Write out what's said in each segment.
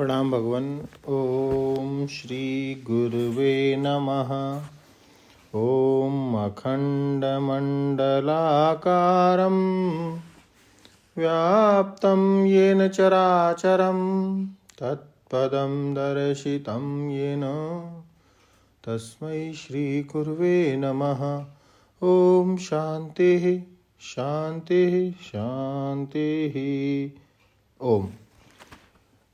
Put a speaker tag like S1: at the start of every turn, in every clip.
S1: प्रणाम भगवन। ओम श्री गुरुवे नमः। ओम अखंडमंडलाकारं व्याप्तं येन चराचरं तत्पदं दर्शितं येन तस्मै श्री गुरुवे नमः। ओम शांति शांति शांति। ओम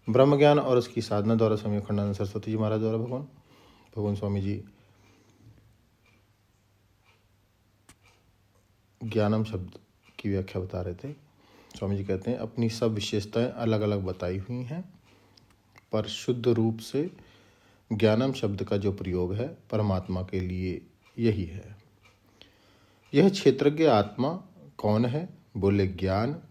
S1: ब्रह्म ज्ञान और उसकी साधना द्वारा स्वामी अखंडानंद सरस्वती जी महाराज द्वारा भगवान स्वामी जी ज्ञानम शब्द की व्याख्या बता रहे थे। स्वामी जी कहते हैं अपनी सब विशेषताएं अलग अलग बताई हुई हैं, पर शुद्ध रूप से ज्ञानम शब्द का जो प्रयोग है परमात्मा के लिए यही है। यह क्षेत्रज्ञ आत्मा कौन है? बोले ज्ञान।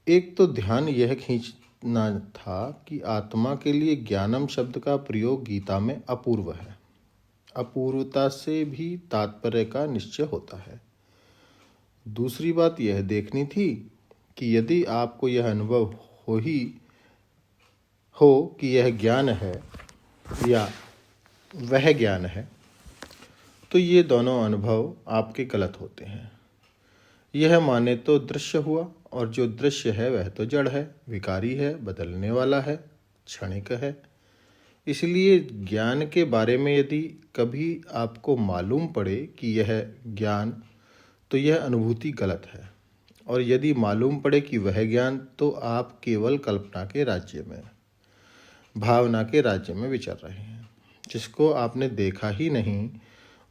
S1: एक तो ध्यान यह खींचना था कि आत्मा के लिए ज्ञानम शब्द का प्रयोग गीता में अपूर्व है। अपूर्वता से भी तात्पर्य का निश्चय होता है। दूसरी बात यह देखनी थी कि यदि आपको यह अनुभव हो कि यह ज्ञान है या वह ज्ञान है, तो ये दोनों अनुभव आपके गलत होते हैं। यह माने तो दृश्य हुआ, और जो दृश्य है वह तो जड़ है, विकारी है, बदलने वाला है, क्षणिक है। इसलिए ज्ञान के बारे में यदि कभी आपको मालूम पड़े कि यह ज्ञान, तो यह अनुभूति गलत है। और यदि मालूम पड़े कि वह ज्ञान, तो आप केवल कल्पना के राज्य में, भावना के राज्य में विचर रहे हैं। जिसको आपने देखा ही नहीं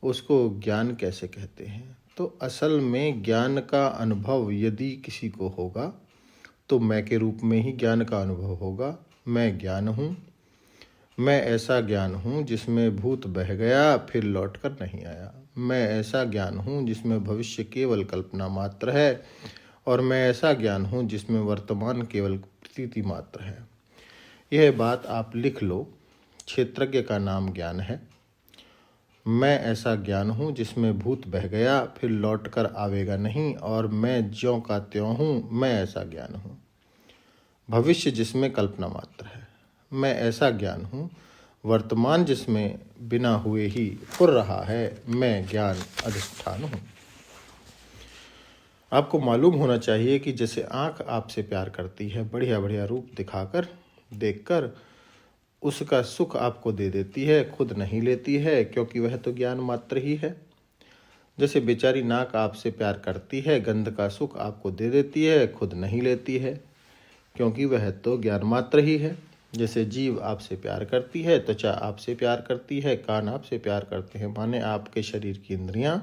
S1: उसको ज्ञान कैसे कहते हैं? तो असल में ज्ञान का अनुभव यदि किसी को होगा तो मैं के रूप में ही ज्ञान का अनुभव होगा। मैं ज्ञान हूँ, मैं ऐसा ज्ञान हूँ जिसमें भूत बह गया फिर लौट कर नहीं आया। मैं ऐसा ज्ञान हूँ जिसमें भविष्य केवल कल्पना मात्र है, और मैं ऐसा ज्ञान हूँ जिसमें वर्तमान केवल प्रतीति मात्र है। यह बात आप लिख लो। क्षेत्रज्ञ का नाम ज्ञान है। मैं ऐसा ज्ञान हूँ जिसमें भूत बह गया फिर लौट कर आवेगा नहीं, और मैं ज्यों का त्यों हूँ, मैं ऐसा ज्ञान हूँ। भविष्य जिसमें कल्पना मात्र है, मैं ऐसा ज्ञान हूँ। वर्तमान जिसमें बिना हुए ही फुर रहा है, मैं ज्ञान अधिष्ठान हूँ। आपको मालूम होना चाहिए कि जैसे आँख आपसे प्यार करती है, बढ़िया बढ़िया रूप दिखाकर, देखकर उसका सुख आपको दे देती है, खुद नहीं लेती है, क्योंकि वह तो ज्ञान मात्र ही है। जैसे बेचारी नाक आपसे प्यार करती है, गंध का सुख आपको दे देती है, खुद नहीं लेती है, क्योंकि वह तो ज्ञान मात्र ही है। जैसे जीभ आपसे प्यार करती है, त्वचा आपसे प्यार करती है, कान आपसे प्यार करते हैं, माने आपके शरीर की इंद्रियां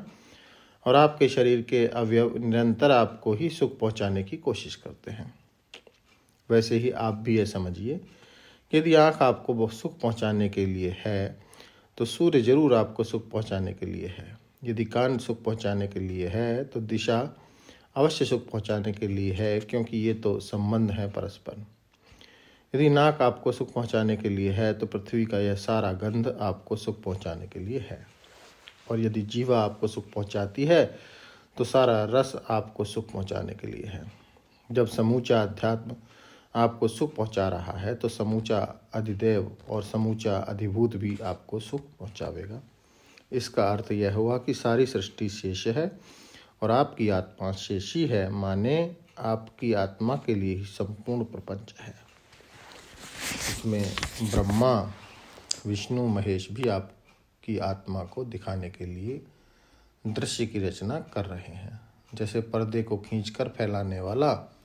S1: और आपके शरीर के अवयव निरंतर आपको ही सुख पहुंचाने की कोशिश करते हैं। वैसे ही आप भी ये समझिए, यदि आँख आपको बहुत सुख पहुंचाने के लिए है तो सूर्य जरूर आपको सुख पहुंचाने के लिए है। यदि कान सुख पहुंचाने के लिए है तो दिशा अवश्य सुख पहुंचाने के लिए है, क्योंकि ये तो संबंध है परस्पर। यदि नाक आपको सुख पहुंचाने के लिए है तो पृथ्वी का यह सारा गंध आपको सुख पहुंचाने के लिए है। और यदि जीवा आपको सुख पहुंचाती है तो सारा रस आपको सुख पहुंचाने के लिए है। जब समूचा अध्यात्म आपको सुख पहुंचा रहा है तो समूचा अधिदेव और समूचा अधिभूत भी आपको सुख पहुंचावेगा। इसका अर्थ यह हुआ कि सारी सृष्टि शेष है और आपकी आत्मा शेषी है, माने आपकी आत्मा के लिए ही संपूर्ण प्रपंच है। इसमें ब्रह्मा, विष्णु, महेश भी आपकी आत्मा को दिखाने के लिए दृश्य की रचना कर रहे हैं। जैसे पर्दे को खींचकर फैलाने वाला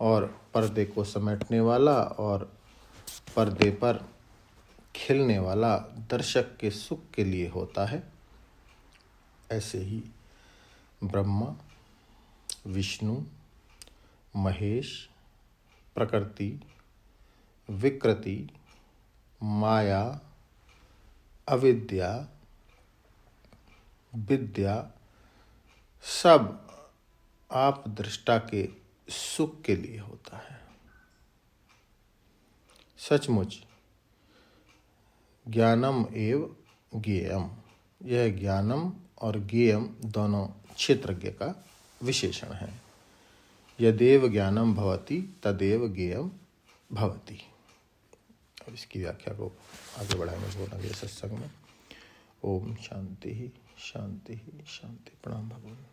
S1: और पर्दे को समेटने वाला और पर्दे पर खिलने वाला दर्शक के सुख के लिए होता है, ऐसे ही ब्रह्मा, विष्णु, महेश, प्रकृति, विकृति, माया, अविद्या, विद्या, सब आप दृष्टा के सुख के लिए होता है। सचमुच ज्ञानम एव ज्ञेयम, यह ज्ञानम और ज्ञेयम दोनों क्षेत्रज्ञ का विशेषण है। यदेव ज्ञानम भवति तदेव ज्ञेयम भवति। अब इसकी व्याख्या को आगे बढ़ाएंगे भगवान अगले सत्संग में। ओम शांति शांति शांति। प्रणाम भगवान।